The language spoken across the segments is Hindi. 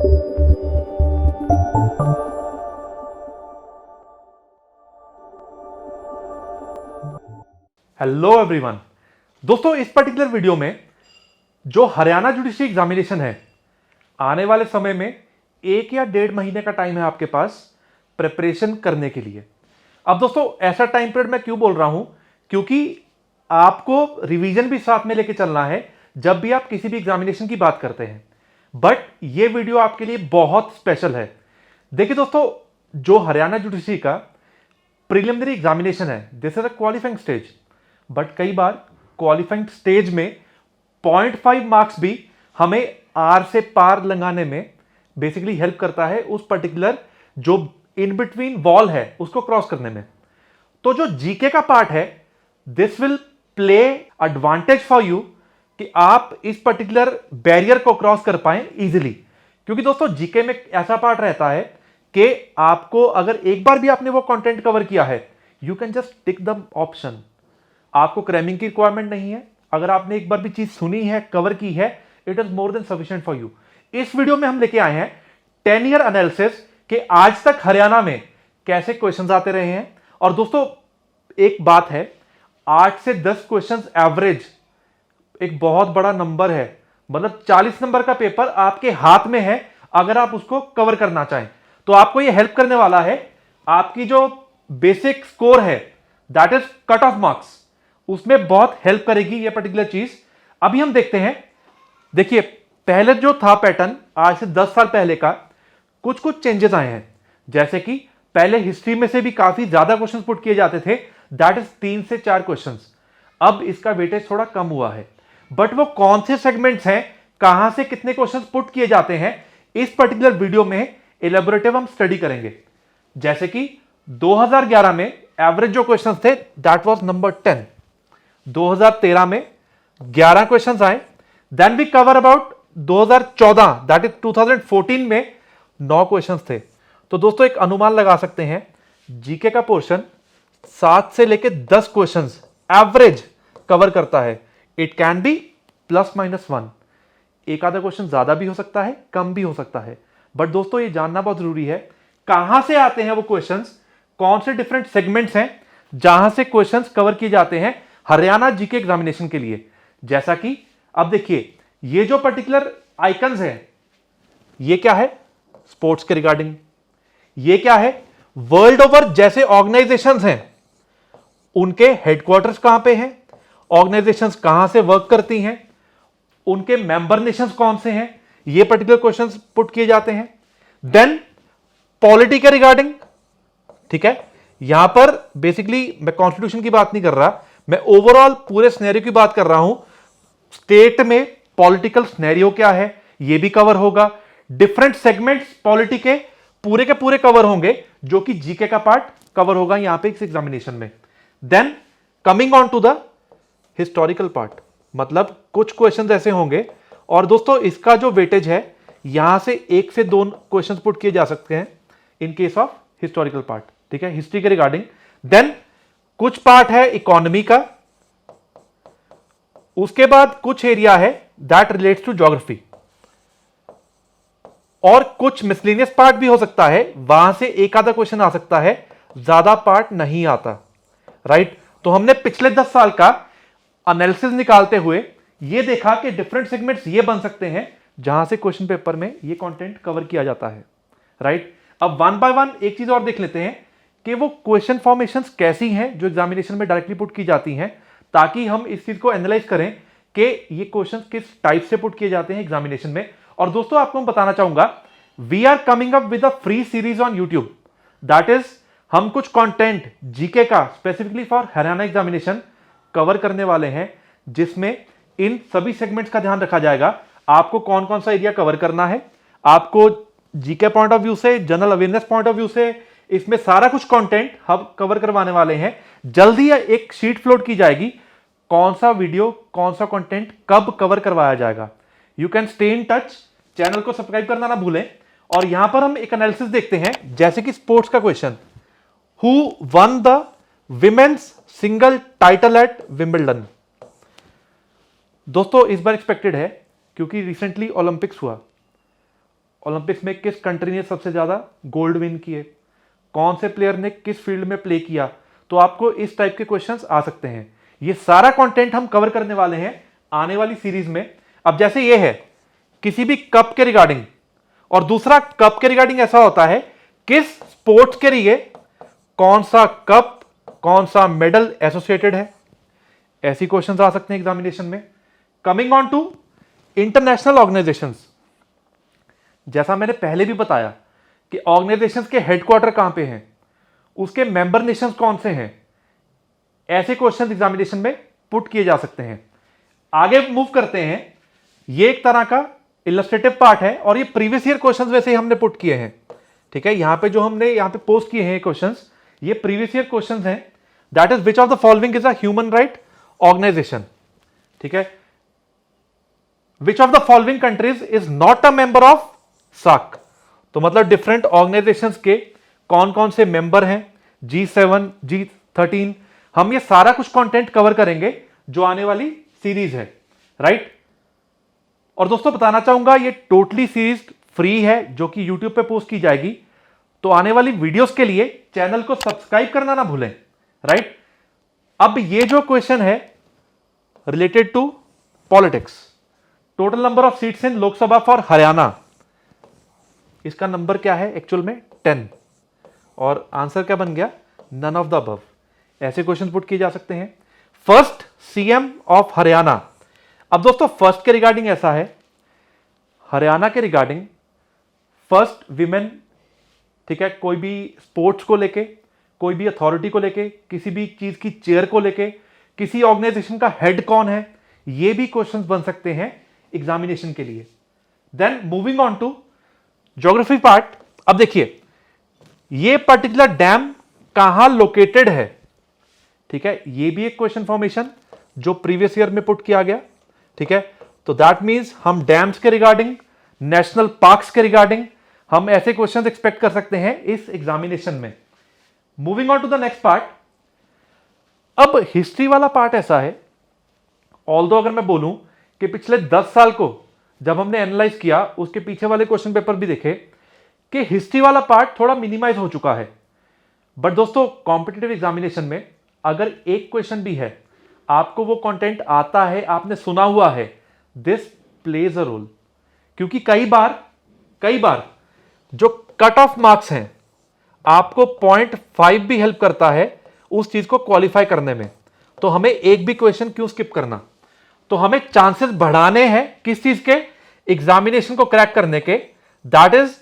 Hello everyone. दोस्तों, इस पर्टिकुलर वीडियो में जो हरियाणा जुडिशरी एग्जामिनेशन है, आने वाले समय में 1 या 1.5 महीने का टाइम है आपके पास प्रिपरेशन करने के लिए। अब दोस्तों, ऐसा टाइम पीरियड मैं क्यों बोल रहा हूं, क्योंकि आपको रिवीजन भी साथ में लेके चलना है जब भी आप किसी भी एग्जामिनेशन की बात करते हैं। बट ये वीडियो आपके लिए बहुत स्पेशल है। देखिए दोस्तों, जो हरियाणा जुडिशरी का प्रीलिमिनरी एग्जामिनेशन है, this is a qualifying stage, but कई बार क्वालिफाइंग स्टेज में 0.5 मार्क्स भी हमें आर से पार लगाने में बेसिकली हेल्प करता है, उस पर्टिकुलर जो इन बिटवीन वॉल है उसको क्रॉस करने में। तो जो जीके का पार्ट है, this will play advantage for you कि आप इस पर्टिकुलर बैरियर को क्रॉस कर पाए इजीली। क्योंकि दोस्तों, जीके में ऐसा पार्ट रहता है कि आपको अगर एक बार भी आपने वो कंटेंट कवर किया है, you can just tick the option. आपको क्रैमिंग की रिक्वायरमेंट नहीं है। अगर आपने एक बार भी चीज सुनी है, कवर की है, it is more than sufficient for you. इस वीडियो में हम लेके आए हैं 10 ईयर एनालिसिस कि आज तक हरियाणा में कैसे क्वेश्चंस आते रहे हैं। और दोस्तों, एक बात है, 8 से 10 क्वेश्चंस एवरेज एक बहुत बड़ा नंबर है। मतलब 40 नंबर का पेपर आपके हाथ में है अगर आप उसको कवर करना चाहें। तो आपको यह हेल्प करने वाला है। आपकी जो बेसिक स्कोर है, that is cut off marks, उसमें बहुत हेल्प करेगी ये पर्टिकुलर चीज। अभी हम देखते हैं। देखिए, पहले जो था पैटर्न, आज से 10 साल पहले का, कुछ चेंजेस आए हैं। जैसे कि पहले हिस्ट्री में से भी काफी ज्यादा क्वेश्चंस पुट किए जाते थे, दैट इज 3 से 4 क्वेश्चंस। अब इसका वेटेज थोड़ा कम हुआ है। बट वो कौन से सेगमेंट्स हैं, कहां से कितने क्वेश्चंस पुट किए जाते हैं, इस पर्टिकुलर वीडियो में इलेबोरेटिव हम स्टडी करेंगे। जैसे कि 2011 में एवरेज जो क्वेश्चंस थे, दैट वाज नंबर 10। 2013 में 11 क्वेश्चंस आए। Then we cover about 2014, that is 2014 में 9 क्वेश्चंस थे। तो दोस्तों, एक अनुमान लगा सकते हैं, जीके का पोर्शन 7 से लेकर 10 क्वेश्चंस एवरेज कवर करता है। It can be +-1। एक आधा क्वेश्चन ज्यादा भी हो सकता है, कम भी हो सकता है। बट दोस्तों, ये जानना बहुत जरूरी है, कहां से आते हैं वो क्वेश्चंस, कौन से डिफरेंट सेगमेंट्स हैं जहां से क्वेश्चंस कवर किए जाते हैं हरियाणा जीके एग्जामिनेशन के लिए। जैसा कि अब देखिए, ये जो पर्टिकुलर आइकन्स हैं, ये क्या है, स्पोर्ट्स के रिगार्डिंग। ये क्या है, वर्ल्ड ओवर जैसे ऑर्गेनाइजेशंस हैं, उनके हेडक्वार्टर्स कहां पे हैं, ऑर्गेनाइजेशंस कहां से वर्क करती हैं, उनके मेंबर नेशंस कौन से हैं, ये पर्टिकुलर क्वेश्चंस पुट किए जाते हैं। देन पॉलिटी के रिगार्डिंग, ठीक है, यहां पर बेसिकली मैं कॉन्स्टिट्यूशन की बात नहीं कर रहा, मैं ओवरऑल पूरे स्नेरियो की बात कर रहा हूं। स्टेट में पॉलिटिकल स्नेरियो क्या है, यह भी कवर होगा। डिफरेंट सेगमेंट्स पॉलिटी के पूरे कवर होंगे, जो कि जीके का पार्ट कवर होगा यहां पे इस एग्जामिनेशन में। Then coming on to the historical part, मतलब कुछ क्वेश्चंस ऐसे होंगे, और दोस्तों इसका जो वेटेज है, यहां से 1 से 2 क्वेश्चंस पुट किए जा सकते हैं in case of historical part, ठीक है, हिस्ट्री के रिगार्डिंग। देन कुछ पार्ट है इकोनॉमी का, उसके बाद कुछ एरिया है दैट रिलेट्स टू ज्योग्राफी, और कुछ मिसलेनियस पार्ट भी हो सकता है, वहां से एक आधा क्वेश्चन आ सकता है, ज्यादा पार्ट नहीं आता, राइट। तो हमने पिछले 10 साल का एनालिसिस निकालते हुए यह देखा कि डिफरेंट सेगमेंट्स ये बन सकते हैं जहां से क्वेश्चन पेपर में ये कंटेंट कवर किया जाता है, राइट। अब 1 बाय 1 एक चीज और देख लेते हैं कि वो क्वेश्चन फॉर्मेशंस कैसी हैं जो एग्जामिनेशन में डायरेक्टली पुट की जाती हैं, ताकि हम इस चीज को एनालाइज करें कि ये क्वेश्चंस किस टाइप से पुट किए जाते हैं एग्जामिनेशन में। और दोस्तों, आपको मैं बताना चाहूंगा, we are coming up with a free series on YouTube, that is हम कुछ कंटेंट जीके का specifically for Haryana examination cover करने वाले हैं, जिसमें इन सभी सेगमेंट्स का ध्यान रखा जाएगा। आपको कौन कौन सा एरिया कवर करना है, आपको जीके पॉइंट ऑफ व्यू से, general awareness point of view से, इसमें सारा कुछ कंटेंट हम कवर करवाने वाले हैं। जल्दी एक शीट फ्लोट की जाएगी, कौन सा वीडियो, कौन सा कंटेंट कब कवर करवाया जाएगा। You can stay in touch, channel को सब्सक्राइब करना ना भूलें। और यहां पर हम एक एनालिसिस देखते हैं, जैसे कि स्पोर्ट्स का question, who one the women's single title at Wimbledon. दोस्तों, इस बार एक्सपेक्टेड है क्योंकि रिसेंटली ओलंपिक्स हुआ, ओलंपिक्स में किस कंट्री ने सबसे ज़्यादा गोल्ड विन किए, कौन से प्लेयर ने किस फील्ड में प्ले किया, तो आपको इस टाइप के क्वेश्चंस आ सकते हैं। ये सारा कंटेंट हम कवर करने वाले हैं आने वाली सीरीज में। अब जैसे ये है किसी भी कप के रिगार्डिंग, और दूसरा कप के रिगार्डिंग ऐसा होता है किस स्पोर्ट्स के लिए कौन सा कप, कौन सा मेडल एसोसिएटेड है, ऐसी क्वेश्चंस आ सकते हैं एग्जामिनेशन में। Coming on to international organisations, जैसा मैंने पहले भी बताया कि ऑर्गेनाइजेशंस के हेडक्वार्टर कहां पे हैं, उसके मेंबर नेशंस कौन से हैं, ऐसे क्वेश्चन एग्जामिनेशन में पुट किए जा सकते हैं। आगे मूव करते हैं। ये एक तरह का इलस्ट्रेटिव पार्ट है और ये प्रीवियस ईयर क्वेश्चंस वैसे ही हमने पुट किए हैं। ठीक है, यहां पे जो हमने यहां पे पोस्ट किए हैं क्वेश्चंस, ये प्रीवियस ईयर क्वेश्चंस हैं। That is which of the following is a human right organisation. ठीक है, which of the following countries is not a member of SAARC. तो मतलब डिफरेंट ऑर्गेनाइजेशंस के कौन कौन से मेंबर हैं, G7, G13, हम ये सारा कुछ कंटेंट कवर करेंगे जो आने वाली सीरीज है, राइट। और दोस्तों बताना चाहूंगा ये टोटली सीरीज फ्री है जो कि YouTube पे पोस्ट की जाएगी। तो आने वाली वीडियोस के लिए चैनल को सब्सक्राइब करना ना भूलें, राइट। अब ये जो क्वेश्चन है related to politics, total number of seats in Lok Sabha for Haryana, इसका नंबर क्या है एक्चुअल में 10, और आंसर क्या बन गया, नन ऑफ द अबव। ऐसे क्वेश्चन पुट किए जा सकते हैं। First CM of Haryana. अब दोस्तों फर्स्ट के रिगार्डिंग ऐसा है, हरियाणा के रिगार्डिंग फर्स्ट विमेन, ठीक है, कोई भी स्पोर्ट्स को लेके, कोई भी अथॉरिटी को लेके, किसी भी चीज की चेयर को लेके, किसी ऑर्गेनाइजेशन का हेड कौन है, ये भी क्वेश्चंस बन सकते हैं एग्जामिनेशन के लिए। Then moving on to geography part. अब देखिए ये पर्टिकुलर डैम कहां लोकेटेड है, ठीक है, ये भी एक क्वेश्चन फॉर्मेशन जो प्रीवियस ईयर में पुट किया गया। ठीक है, तो दैट मींस हम डैम्स के रिगार्डिंग, नेशनल पार्क्स के रिगार्डिंग हम ऐसे क्वेश्चंस एक्सपेक्ट कर सकते हैं इस एग्जामिनेशन में। Moving on to the next part. अब हिस्ट्री वाला पार्ट ऐसा है, ऑल्दो अगर मैं बोलूं कि पिछले 10 साल को जब हमने एनालाइज किया, उसके पीछे वाले क्वेश्चन पेपर भी देखे कि हिस्ट्री वाला पार्ट थोड़ा मिनिमाइज हो चुका है। बट दोस्तों कॉम्पिटिटिव एग्जामिनेशन में अगर एक क्वेश्चन भी है, आपको वो कंटेंट आता है, आपने सुना हुआ है, दिस प्लेज अ रोल। क्योंकि कई बार जो कट ऑफ मार्क्स हैं, आपको 0.5 भी हेल्प करता है उस चीज को क्वालिफाई करने में। तो हमें एक भी क्वेश्चन क्यों स्किप करना। तो हमें चांसेस बढ़ाने हैं किस चीज के, एग्जामिनेशन को क्रैक करने के। दैट इज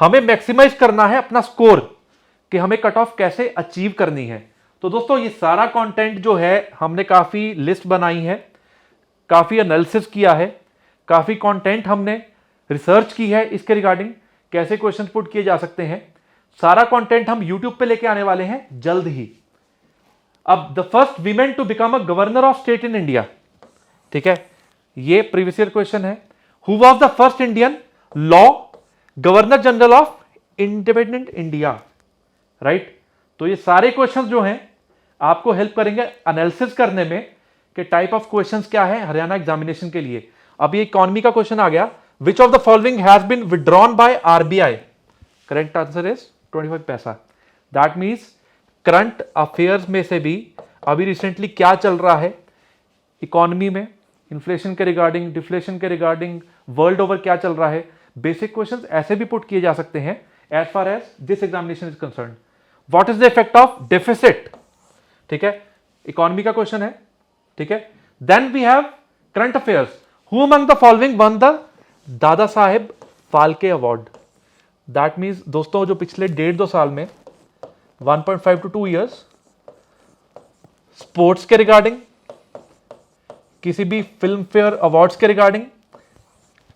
हमें मैक्सिमाइज करना है अपना स्कोर, कि हमें कट ऑफ कैसे अचीव करनी है। तो दोस्तों ये सारा कंटेंट जो है हमने काफी लिस्ट बनाई है, काफी एनालिसिस किया है, काफी कंटेंट हमने रिसर्च की है इसके रिगार्डिंग कैसे क्वेश्चन पुट किए जा सकते हैं। सारा कंटेंट हम YouTube पे लेके आने वाले हैं जल्द ही। अब the first women to become a governor of state in India, ठीक है, ये प्रीवियस ईयर क्वेश्चन है। Who was the first Indian law governor general of independent India, right. तो ये सारे क्वेश्चंस जो हैं आपको हेल्प करेंगे एनालिसिस करने में कि टाइप ऑफ क्वेश्चंस क्या है हरियाणा एग्जामिनेशन के लिए। अब ये इकोनॉमी का क्वेश्चन आ गया, which of the following has been withdrawn by RBI, correct answer is 25 paisa. That means current affairs में से भी अभी रिसेंटली क्या चल रहा है इकोनॉमी में, इन्फ्लेशन के रिगार्डिंग, डिफ्लेशन के रिगार्डिंग, वर्ल्ड ओवर क्या चल रहा है, बेसिक क्वेश्चंस ऐसे भी पुट किए जा सकते हैं as far as this examination is concern. What is the effect of deficit, ठीक है, इकोनॉमी का क्वेश्चन है, ठीक है। Then we have current affairs, who among the following won the Dada Saheb Phalke award. That means दोस्तों जो पिछले 1.5-2 साल में 1.5 to 2 years स्पोर्ट्स के रिगार्डिंग, किसी भी फिल्म फेयर अवार्ड्स के रिगार्डिंग,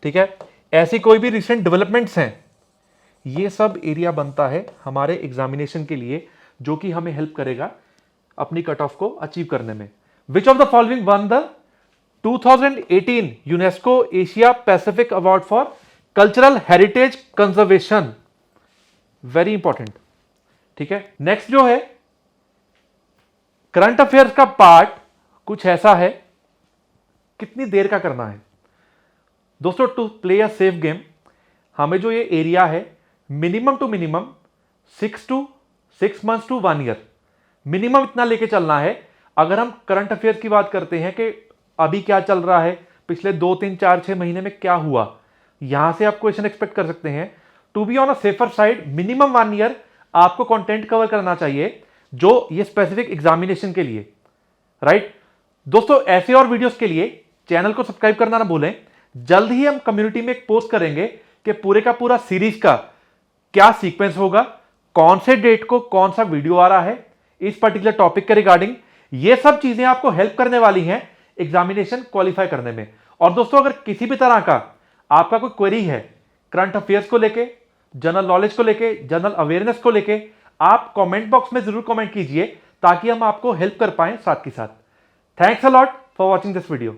ठीक है, ऐसी कोई भी रिसेंट डेवलपमेंट्स हैं, ये सब एरिया बनता है हमारे एग्जामिनेशन के लिए जो कि हमें हेल्प करेगा अपनी कट ऑफ को अचीव करने में। विच of the following won the 2018 UNESCO Asia Pacific award for cultural heritage conservation, very important, ठीक है। नेक्स्ट जो है करंट अफेयर्स का पार्ट कुछ ऐसा है, कितनी देर का करना है दोस्तों। To play a safe game, हमें जो ये एरिया है minimum to minimum 6 months to 1 year minimum इतना लेके चलना है। अगर हम करंट अफेयर्स की बात करते हैं कि अभी क्या चल रहा है, पिछले 2 3 4 6 महीने में क्या हुआ, यहां से आप क्वेश्चन एक्सपेक्ट कर सकते हैं। To be on a safer side minimum 1 year आपको कंटेंट कवर करना चाहिए जो ये स्पेसिफिक एग्जामिनेशन के लिए, राइट। दोस्तों ऐसे और वीडियोस के लिए चैनल को सब्सक्राइब करना ना भूलें। जल्द ही हम कम्युनिटी में एक पोस्ट करेंगे कि पूरे का पूरा सीरीज का क्या सीक्वेंस होगा, कौन से डेट को कौन सा वीडियो आ रहा है इस पर्टिकुलर टॉपिक के रिगार्डिंग। ये सब चीजें आपको हेल्प करने वाली हैं एग्जामिनेशन क्वालिफाई करने में। और दोस्तों अगर किसी भी तरह का आपका कोई क्वेरी है करंट अफेयर्स को लेके, जनरल नॉलेज को लेके, जनरल अवेयरनेस को लेके, आप कमेंट बॉक्स में जरूर कमेंट कीजिए ताकि हम आपको हेल्प कर पाएं साथ के साथ। Thanks a lot for watching this video.